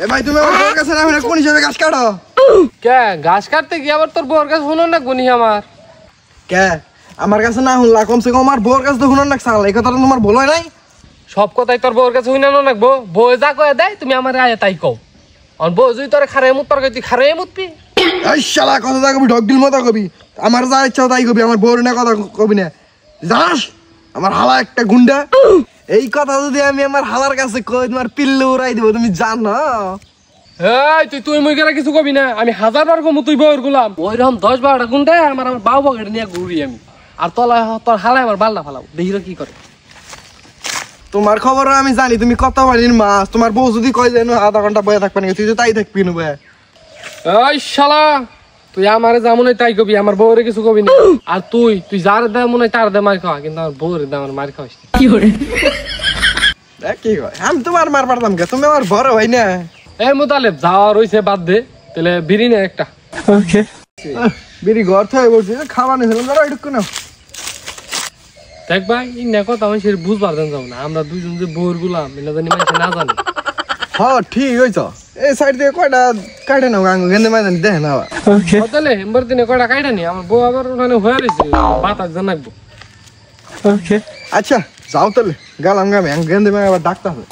এ ভাই তুমি আমার বউর কাছে না হলে কোন হিসাবে ঘাস কাটো? কে ঘাস কাটতে গিয়ে আবার তোর বউর কাছে শুনুন না গুনি আমার কে আমার কাছে না শুনলা কমসে কম আমার বউর কাছে তো শুনুন না সাল, এই কথাটা তোমার ভুল হয় নাই? সব কথাই তোর বউর কাছে শুনে নাকবো। বউ যা কয়ে দেয় তুমি আমার আয় তাই কও। আর বউ যদি তোর খারে মুত তোর তুই খারে মুতবি। এই শালা কথা যা কবি ঢক দিল মতো কবি, আমার যা ইচ্ছা তাই কবি, আমার বউর না কথা কবি না। জানাস আমার হালা একটা গুন্ডা, এই কথা যদি আমি আমার হালার কাছে কই তোমার পিল্লু উড়াই দিব, তুমি জানো? এই তুই মুই গেলে কিছু কবি না, আমি 1000বার কমু তুই বউর গুলাম। ওইরকম 10-12টা গুন্ডা আমার বাউ বকেট নিয়ে ঘুরি আমি, আর তোর হালাই আমার বাল্লা ফালাও দেখির কি করে। তোমার খবর আমি জানি, তুমি কত বাড়ির মাছ। তোমার বউ যদি কয় যেন আধা ঘন্টা বয়ে থাকবে না, তুই তো তাই থাকবি না বয়ে। এই শালা তুই আমারে যা মনে তাই কবি, আমার বউরে কিছু কবি না। আর তুই যার দে মনে তার দে মার খাওয়া, কিন্তু আমার বউরে দে আমার মার খাওয়াস কি করে। কি কয় আমি তোমার মার পারতাম কে, তুমি আমার বড় ভাই না। এই মুতালেব যাওয়া রইছে বাদ দে, তাহলে বিড়ি নে একটা। ওকে বিড়ি ঘর থেকে বলছি খাওয়া নিয়েছিলাম, যারা একটু না দেখ ভাই ই না কথা আমি সে বুঝবার দেন যাও না, আমরা দুইজন যে বউর গুলাম এটা জানি মানুষ না জানি। হ্যাঁ ঠিক হয়েছ, এই সাইড থেকে কয়টা কাটে নাও গাঙ্গু গেন্দে মাইদানি দেখে না। তাহলে এমবার দিনে কয়টা কাইটা নি, আমার বউ আবার ওখানে হয়ে রয়েছে বাতাস জানাকবো। আচ্ছা যাও তাহলে গেলাম গামে গেন্দে মাই আবার ডাকতে হবে।